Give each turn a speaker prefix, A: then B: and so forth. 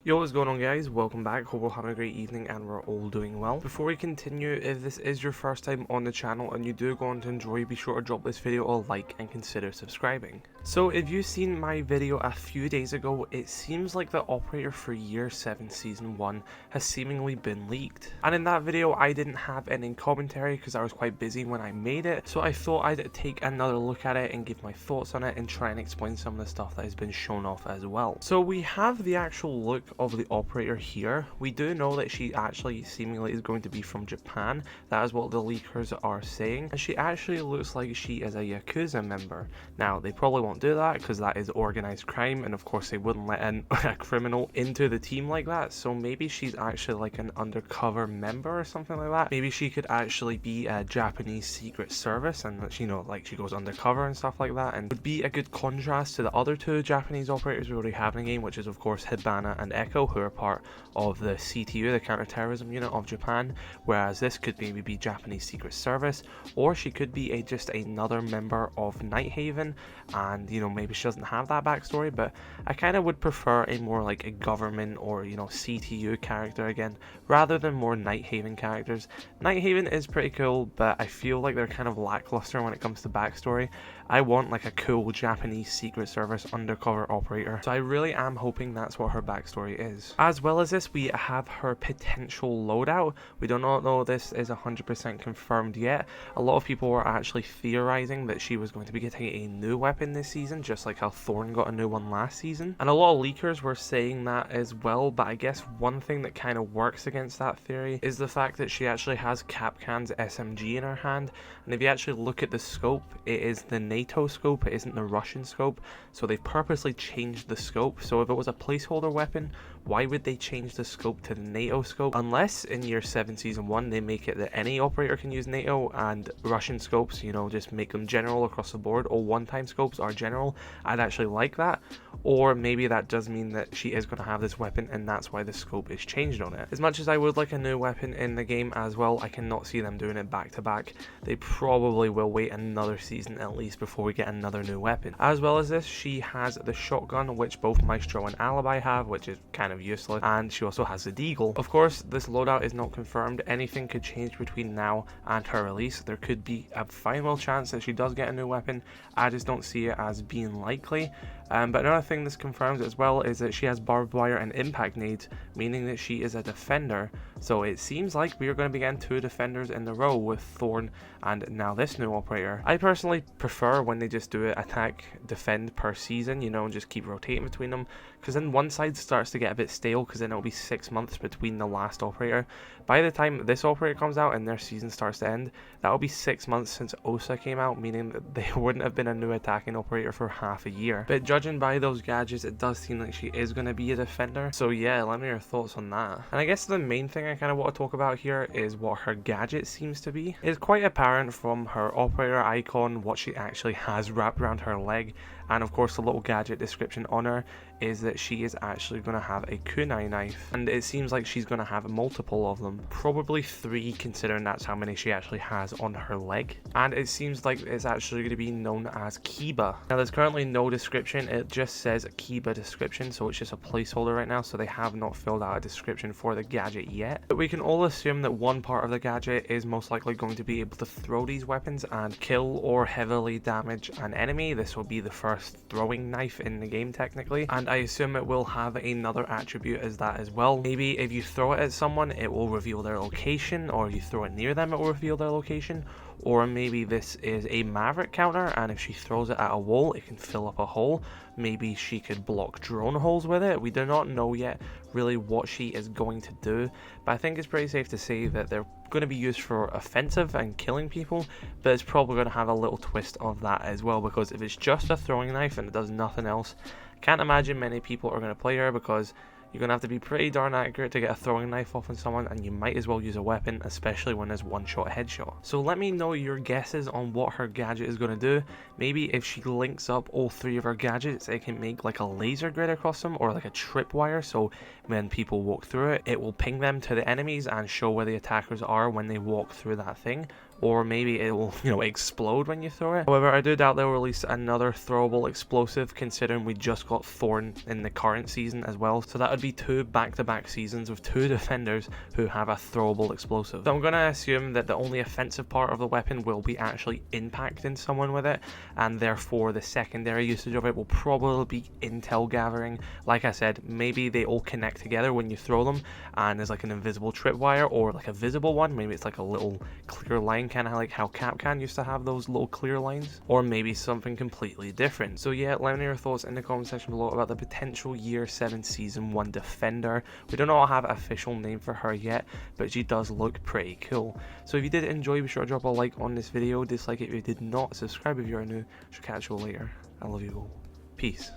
A: Yo, what's going on guys? Welcome back. Hope we're having a great evening and we're all doing well. Before we continue, if this is your first time on the channel and you do go on to enjoy, be sure to drop this video a like and consider subscribing. So if you've seen my video a few days ago, it seems like the operator for year 7 season 1 has seemingly been leaked. And in that video I didn't have any commentary because I was quite busy when I made it, so I thought I'd take another look at it and give my thoughts on it and try and explain some of the stuff that has been shown off as well. So we have the actual look of the operator here. We do know that she actually seemingly is going to be from Japan. That is what the leakers are saying, and she actually looks like she is a Yakuza member. Now they probably won't do that because that is organized crime, and of course they wouldn't let a criminal into the team like that, so maybe she's actually like an undercover member or something like that. Maybe she could actually be a Japanese secret service and you know, like she goes undercover and stuff like that, and would be a good contrast to the other two Japanese operators we already have in the game, which is of course Hibana and Echo, who are part of the CTU, the counterterrorism unit of Japan, whereas this could maybe be Japanese secret service, or she could be just another member of Nighthaven, and you know, maybe she doesn't have that backstory. But I kind of would prefer a more like a government or, you know, CTU character again, rather than more Nighthaven characters. Nighthaven is pretty cool, but I feel like they're kind of lackluster when it comes to backstory. I want like a cool Japanese secret service undercover operator, so I really am hoping that's what her backstory is. As well as this, we have her potential loadout. We do not know this is 100% confirmed yet. A lot of people were actually theorizing that she was going to be getting a new weapon this season, just like how Thorn got a new one last season, and a lot of leakers were saying that as well. But I guess one thing that kind of works against that theory is the fact that she actually has Capcan's SMG in her hand, and if you actually look at the scope, it is the NATO scope, it isn't the Russian scope, so they've purposely changed the scope. So if it was a placeholder weapon, why would they change the scope to the NATO scope? Unless in year 7 season 1 they make it that any operator can use NATO, and Russian scopes, you know, just make them general across the board, or one-time scopes are general. I'd actually like that. Or maybe that does mean that she is going to have this weapon and that's why the scope is changed on it. As much as I would like a new weapon in the game as well, I cannot see them doing it back to back. They probably will wait another season at least before we get another new weapon. As well as this, she has the shotgun, which both Maestro and Alibi have, which is kind of useless, and she also has the deagle. Of course, this loadout is not confirmed. Anything could change between now and her release. There could be a final chance that she does get a new weapon. I just don't see it as being likely. But another thing this confirms as well is that she has barbed wire and impact nades, meaning that she is a defender. So it seems like we are going to be getting 2 defenders in a row with Thorn and now this new operator. I personally prefer when they just do it attack, defend per season, you know, and just keep rotating between them, because then one side starts to get a bit stale, because then it'll be 6 months between the last operator. By the time this operator comes out and their season starts to end, that'll be 6 months since Osa came out, meaning that there wouldn't have been a new attacking operator for half a year. But judging by those gadgets, it does seem like she is going to be a defender. So yeah, let me know your thoughts on that. And I guess the main thing I kind of want to talk about here is what her gadget seems to be. It's quite apparent from her operator icon what she actually has wrapped around her leg, and of course the little gadget description on her is that she is actually going to have a kunai knife, and it seems like she's going to have multiple of them, probably 3 considering that's how many she actually has on her leg, and it seems like it's actually going to be known as Kiba. Now there's currently no description, it just says Kiba description, so it's just a placeholder right now, so they have not filled out a description for the gadget yet. But we can all assume that one part of the gadget is most likely going to be able to throw these weapons and kill or heavily damage an enemy. This will be the first throwing knife in the game technically, and I assume it will have another attribute as that as well. Maybe if you throw it at someone it will reveal their location, or if you throw it near them it will reveal their location, or maybe this is a maverick counter, and if she throws it at a wall it can fill up a hole. Maybe she could block drone holes with it. We do not know yet really what she is going to do, but I think it's pretty safe to say that they're going to be used for offensive and killing people, but it's probably going to have a little twist of that as well, because if it's just a throwing knife and it does nothing else, I can't imagine many people are going to play her, because you're going to have to be pretty darn accurate to get a throwing knife off on someone, and you might as well use a weapon, especially when there's one-shot headshot. So let me know your guesses on what her gadget is going to do. Maybe if she links up all 3 of her gadgets, it can make like a laser grid across them, or like a tripwire, so when people walk through it, it will ping them to the enemies and show where the attackers are when they walk through that thing. or maybe it will, explode when you throw it. However, I do doubt they'll release another throwable explosive, considering we just got Thorn in the current season as well. So that would be 2 back-to-back seasons with 2 defenders who have a throwable explosive. So I'm going to assume that the only offensive part of the weapon will be actually impacting someone with it, and therefore the secondary usage of it will probably be intel gathering. Like I said, maybe they all connect together when you throw them, and there's like an invisible tripwire, or like a visible one. Maybe it's like a little clear line, kind of like how Capcan used to have those little clear lines, or maybe something completely different. So yeah, let me know your thoughts in the comment section below about the potential Year 7 Season 1 defender. We do not have an official name for her yet, but she does look pretty cool. So if you did enjoy, be sure to drop a like on this video, dislike it if you did not, subscribe if you are new. Shall catch you all later. I love you all. Peace.